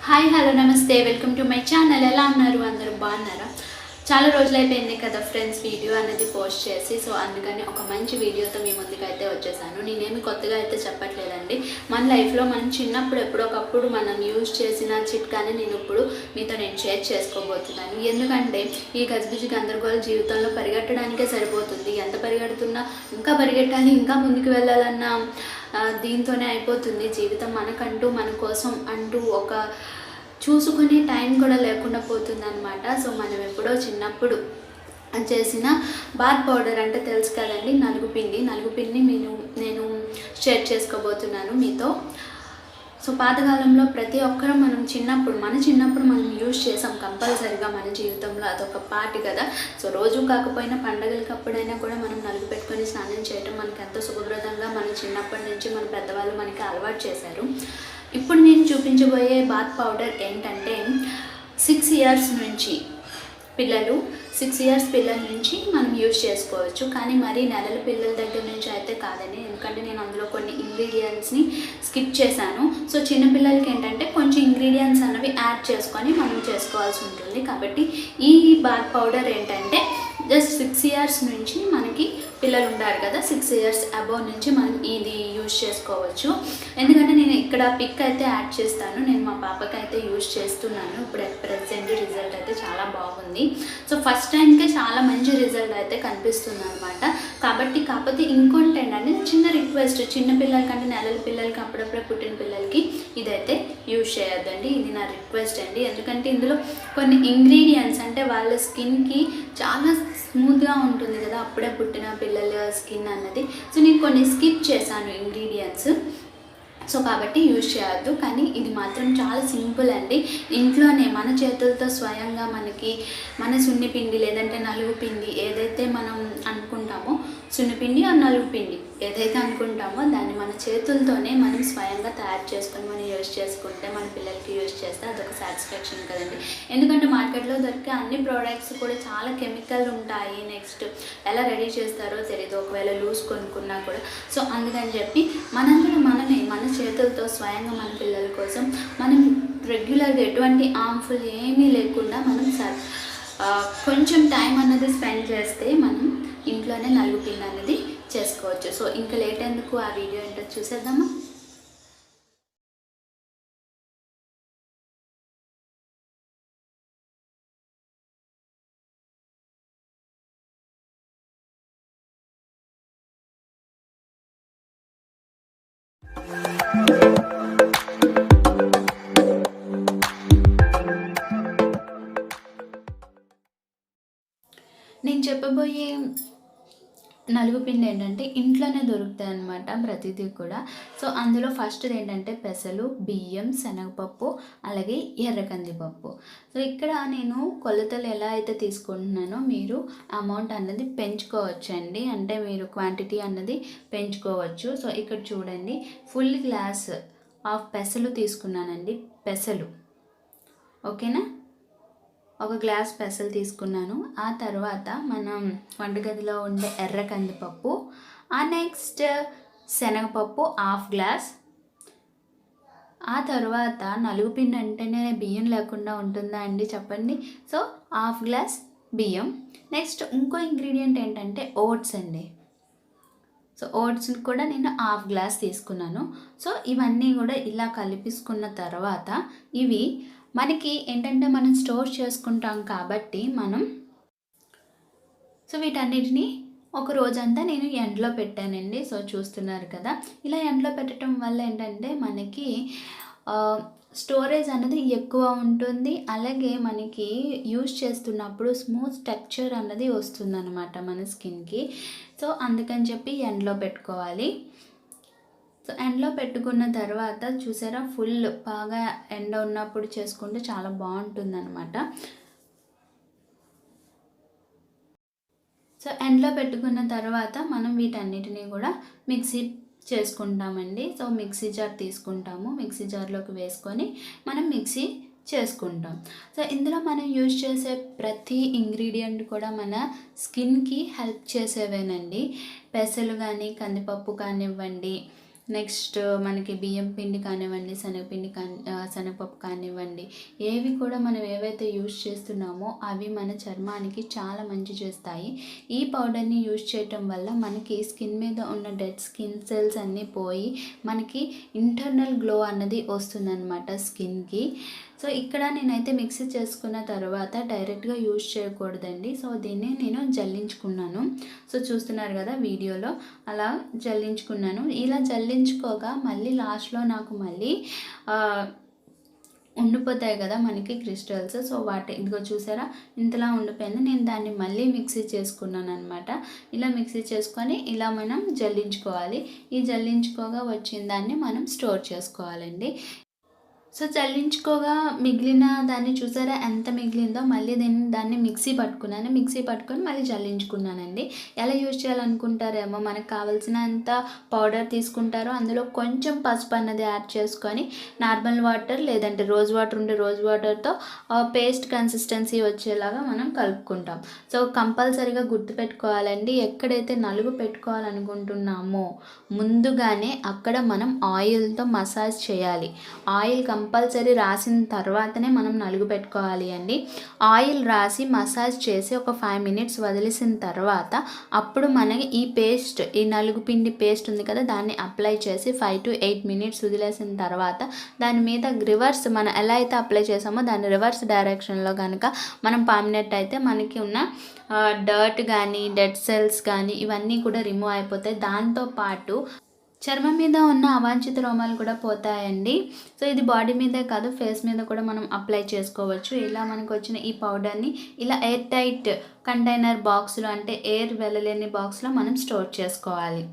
Hi hello నమస్తే welcome to my channel. ఎలా ఉన్నారు? అందరూ బాగున్నారా? చాలా రోజులైపోయింది కదా ఫ్రెండ్స్ వీడియో అనేది పోస్ట్ చేసి. సో అందుకని ఒక మంచి వీడియోతో మీ ముందుకైతే వచ్చేసాను. నేనేమి కొత్తగా అయితే చెప్పట్లేదండి. మన లైఫ్లో మనం చిన్నప్పుడు ఎప్పుడొకప్పుడు మనం యూజ్ చేసిన చిట్కాని నేను ఇప్పుడు మీతో షేర్ చేసుకోబోతున్నాను. ఎందుకంటే ఈ గజిబిజి గందరగోళ జీవితంలో పరిగెట్టడానికే సరిపోతుంది. ఎంత పరిగెడుతున్నా ఇంకా పరిగెట్టాలి, ఇంకా ముందుకు వెళ్ళాలన్న దీంతోనే అయిపోతుంది జీవితం. మనకంటూ మన కోసం అంటూ ఒక చూసుకునే టైం కూడా లేకుండా పోతుందన్నమాట. సో మనం ఎప్పుడో చిన్నప్పుడు చేసిన బాత్ పౌడర్ అంటే తెలుసు కదండి, నలుగుపిండి నేను షేర్ చేసుకోబోతున్నాను మీతో. సో పాతకాలంలో ప్రతి ఒక్కరూ మన చిన్నప్పుడు మనం యూజ్ చేసాం కంపల్సరీగా మన జీవితంలో. అదొక పార్ట్ కదా. సో రోజు కాకపోయినా పండగలకి అప్పుడైనా కూడా మనం నలుగు పెట్టుకొని స్నానం చేయడం మనకి ఎంతో శుభప్రదంగా మన చిన్నప్పటి నుంచి మన పెద్దవాళ్ళు మనకి అలవాటు చేశారు. ఇప్పుడు నేను చూపించబోయే బాత్ పౌడర్ ఏంటంటే 6 ఇయర్స్ నుంచి పిల్లల నుంచి మనం యూజ్ చేసుకోవచ్చు. కానీ మరి నెలల పిల్లల దగ్గర నుంచి అయితే కాదండి, ఎందుకంటే నేను అందులో కొన్ని ఇంగ్రీడియంట్స్ని స్కిప్ చేశాను. సో చిన్నపిల్లలకి ఏంటంటే కొంచెం ఇంగ్రీడియంట్స్ అన్నవి యాడ్ చేసుకొని మనం చేసుకోవాల్సి ఉంటుంది. కాబట్టి ఈ బాత్ పౌడర్ ఏంటంటే జస్ట్ 6 ఇయర్స్ నుంచి మనకి పిల్లలు ఉంటారు కదా, 6 ఇయర్స్ అబోవ్ నుంచి మనం ఇది యూజ్ చేసుకోవచ్చు. ఎందుకంటే నేను ఇక్కడ పిక్ అయితే యాడ్ చేస్తాను. నేను మా పాపకి అయితే యూజ్ చేస్తున్నాను. ఇప్పుడు ప్రెసెంట్ రిజల్ట్ అయితే చాలా బాగుంది. సో ఫస్ట్ టైంకే చాలా మంచి రిజల్ట్ అయితే కనిపిస్తుంది అనమాట. కాకపోతే ఇంకొంటి ఏంటంటే చిన్న రిక్వెస్ట్, చిన్న పిల్లలకంటే నెలల పిల్లలకి అప్పుడప్పుడే పుట్టిన పిల్లలకి ఇదైతే యూజ్ చేయొద్దండి. ఇది నా రిక్వెస్ట్ అండి. ఎందుకంటే ఇందులో కొన్ని ఇంగ్రీడియంట్స్ అంటే వాళ్ళ స్కిన్కి చాలా స్మూత్గా ఉంటుంది కదా అప్పుడే పుట్టిన పిల్లల స్కిన్ అన్నది. సో నేను కొన్ని స్కిప్ చేశాను ఇంగ్రీడియంట్స్. సో కాబట్టి యూజ్ చేయొద్దు. కానీ ఇది మాత్రం చాలా సింపుల్ అండి. ఇంట్లోనే మన చేతులతో స్వయంగా మన సున్నిపిండి లేదంటే నలుగు పిండి ఏదైతే మనం అనుకుంటామో, సున్నిపిండి ఆ నలుగు పిండి ఏదైతే అనుకుంటామో దాన్ని మన చేతులతోనే మనం స్వయంగా తయారు చేసుకొని మనం యూజ్ చేసుకుంటే, మన పిల్లలకి యూజ్ చేస్తే అదొక సాటిస్ఫాక్షన్ కదండి. ఎందుకంటే మార్కెట్లో దొరికే అన్ని ప్రోడక్ట్స్ కూడా చాలా కెమికల్ ఉంటాయి. నెక్స్ట్ ఎలా రెడీ చేస్తారో తెలియదు, ఒకవేళ లూజ్ కొనుక్కున్నా కూడా. సో అందుకని చెప్పి మనందరం మన చేతులతో స్వయంగా మన పిల్లల కోసం మనం రెగ్యులర్గా ఎటువంటి హార్మ్ఫుల్ ఏమీ లేకుండా మనం కొంచెం టైం అన్నది స్పెండ్ చేస్తే మనం ఇంట్లోనే నలుగు పిండి అనేది చేసుకోవచ్చు. సో ఇంకా లేట్ ఎందుకు, ఆ వీడియో ఏంటో చూసేద్దామా. నేను చెప్పబోయే నలుగు పిండి ఏంటంటే ఇంట్లోనే దొరుకుతాయి అన్నమాట ప్రతిదీ కూడా. సో అందులో ఫస్ట్ది ఏంటంటే పెసలు, బియ్యం, శనగపప్పు, అలాగే ఎర్ర కందిపప్పు. సో ఇక్కడ నేను కొలతలు ఎలా అయితే తీసుకుంటున్నానో మీరు అమౌంట్ అన్నది పెంచుకోవచ్చండి. అంటే మీరు క్వాంటిటీ అన్నది పెంచుకోవచ్చు. సో ఇక్కడ చూడండి, ఫుల్ గ్లాస్ ఆఫ్ పెసలు తీసుకున్నానండి. పెసలు ఓకేనా, ఒక గ్లాస్ పెసలు తీసుకున్నాను. ఆ తర్వాత మనం వంటగదిలో ఉండే ఎర్ర కందిపప్పు, ఆ నెక్స్ట్ శనగపప్పు హాఫ్ గ్లాస్. ఆ తర్వాత నలుగు పిండి అంటేనే బియ్యం లేకుండా ఉంటుందా అండి చెప్పండి. సో హాఫ్ గ్లాస్ బియ్యం. నెక్స్ట్ ఇంకో ఇంగ్రీడియంట్ ఏంటంటే ఓట్స్ అండి. సో ఓట్స్ కూడా నేను హాఫ్ గ్లాస్ తీసుకున్నాను. సో ఇవన్నీ కూడా ఇలా కలిపేసుకున్న తర్వాత ఇవి మనకి ఏంటంటే మనం స్టోర్ చేసుకుంటాం కాబట్టి సో వీటన్నిటిని ఒక రోజంతా నేను ఎండలో పెట్టానండి. సో చూస్తున్నారు కదా, ఇలా ఎండలో పెట్టడం వల్ల ఏంటంటే మనకి స్టోరేజ్ అనేది ఎక్కువ ఉంటుంది. అలాగే మనకి యూజ్ చేస్తున్నప్పుడు స్మూత్ టెక్స్చర్ అన్నది వస్తుందన్నమాట మన స్కిన్కి. సో అందుకని చెప్పి ఎండలో పెట్టుకోవాలి. సో ఎండలో పెట్టుకున్న తర్వాత చూసారా, ఫుల్ బాగా ఎండ ఉన్నప్పుడు చేసుకుంటే చాలా బాగుంటుందన్నమాట. సో ఎండలో పెట్టుకున్న తర్వాత మనం వీటన్నిటిని కూడా మిక్సీ చేసుకుంటామండి. సో మిక్సీ జార్ తీసుకుంటాము, మిక్సీ జార్లోకి వేసుకొని మనం మిక్సీ చేసుకుంటాం. సో ఇందులో మనం యూజ్ చేసే ప్రతి ఇంగ్రీడియంట్ కూడా మన స్కిన్కి హెల్ప్ చేసేవేనండి. పెసలు కానీ, కందిపప్పు కానివ్వండి, నెక్స్ట్ మనకి బియ్యం పిండి కానివ్వండి, శనగపిండి శనగపప్పు కానివ్వండి, ఏవి కూడా మనం ఏవైతే యూజ్ చేస్తున్నామో అవి మన చర్మానికి చాలా మంచి చేస్తాయి. ఈ పౌడర్ని యూజ్ చేయటం వల్ల మనకి స్కిన్ మీద ఉన్న డెడ్ స్కిన్ సెల్స్ అన్నీ పోయి మనకి ఇంటర్నల్ గ్లో అన్నది వస్తుందన్నమాట స్కిన్కి. సో ఇక్కడ నేనైతే మిక్సీ చేసుకున్న తర్వాత డైరెక్ట్గా యూజ్ చేయకూడదండి. సో దీన్ని నేను జల్లించుకున్నాను. సో చూస్తున్నారు కదా వీడియోలో, అలా జల్లించుకున్నాను. ఇలా జల్లించుకోగా మళ్ళీ లాస్ట్లో నాకు మళ్ళీ ఉండిపోతాయి కదా మనకి క్రిస్టల్స్. సో ఇదిగో చూసారా, ఇంతలా ఉండిపోయింది. నేను దాన్ని మళ్ళీ మిక్సీ చేసుకున్నాను అనమాట. ఇలా మిక్సీ చేసుకొని ఇలా మనం జల్లించుకోవాలి. ఈ జల్లించుకోగా వచ్చిన దాన్ని మనం స్టోర్ చేసుకోవాలండి. సో చల్లించుకోగా మిగిలిన దాన్ని చూసారా ఎంత మిగిలిందో, మళ్ళీ దాన్ని మిక్సీ పట్టుకొని మళ్ళీ జల్లించుకున్నానండి. ఎలా యూజ్ చేయాలనుకుంటారేమో, మనకు కావాల్సినంత పౌడర్ తీసుకుంటారో అందులో కొంచెం పసుపు అన్నది యాడ్ చేసుకొని నార్మల్ వాటర్ లేదంటే రోజ్ వాటర్ ఉంటే రోజ్ వాటర్తో పేస్ట్ కన్సిస్టెన్సీ వచ్చేలాగా మనం కలుపుకుంటాం. సో కంపల్సరీగా గుర్తుపెట్టుకోవాలండి, ఎక్కడైతే నలుగు పెట్టుకోవాలనుకుంటున్నామో ముందుగానే అక్కడ మనం ఆయిల్తో మసాజ్ చేయాలి. ఆయిల్ కంపల్సరీ రాసిన తర్వాతనే మనం నలుగు పెట్టుకోవాలి అండి. ఆయిల్ రాసి మసాజ్ చేసి ఒక 5 మినిట్స్ వదిలేసిన తర్వాత అప్పుడు మనకి ఈ నలుగు పిండి పేస్ట్ ఉంది కదా, దాన్ని అప్లై చేసి 5 to 8 మినిట్స్ వదిలేసిన తర్వాత దాని మీద రివర్స్ మనం ఎలా అయితే అప్లై చేసామో దాని రివర్స్ డైరెక్షన్లో కనుక మనం పామినట్టయితే మనకి ఉన్న డర్ట్ కానీ డెడ్ సెల్స్ కానీ ఇవన్నీ కూడా రిమూవ్ అయిపోతాయి. దాంతోపాటు చర్మం మీద ఉన్న అవాంఛిత రోమాలు కూడా పోతాయండి. సో ఇది బాడీ మీదే కాదు, ఫేస్ మీద కూడా మనం అప్లై చేసుకోవచ్చు. ఇలా మనకు వచ్చిన ఈ పౌడర్ని ఇలా ఎయిర్ టైట్ కంటైనర్ బాక్స్లో, అంటే ఎయిర్ వెళ్ళలేని బాక్స్లో మనం స్టోర్ చేసుకోవాలి.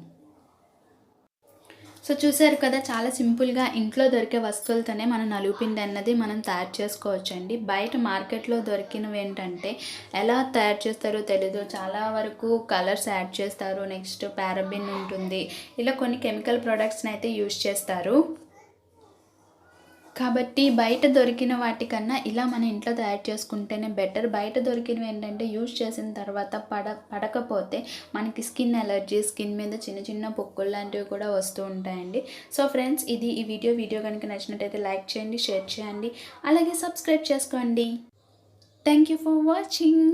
సో చూసారు కదా, చాలా సింపుల్గా ఇంట్లో దొరికే వస్తువులతోనే మనం నలుగుపిండి అన్నది మనం తయారు చేసుకోవచ్చండి. బయట మార్కెట్లో దొరికినవి ఏంటంటే ఎలా తయారు చేస్తారో తెలీదు, చాలా వరకు కలర్స్ యాడ్ చేస్తారు, నెక్స్ట్ పారాబిన్ ఉంటుంది, ఇలా కొన్ని కెమికల్ ప్రొడక్ట్స్ని అయితే యూజ్ చేస్తారు. కాబట్టి బయట దొరికిన వాటికన్నా ఇలా మన ఇంట్లో తయారు చేసుకుంటేనే బెటర్. బయట దొరికినవి ఏంటంటే యూజ్ చేసిన తర్వాత పడకపోతే మనకి స్కిన్ ఎలర్జీ, స్కిన్ మీద చిన్న చిన్న పొక్కులు లాంటివి కూడా వస్తూ ఉంటాయండి. సో ఫ్రెండ్స్, ఇది ఈ వీడియో కనుక నచ్చినట్టయితే లైక్ చేయండి, షేర్ చేయండి, అలాగే సబ్స్క్రైబ్ చేసుకోండి. Thank you for watching.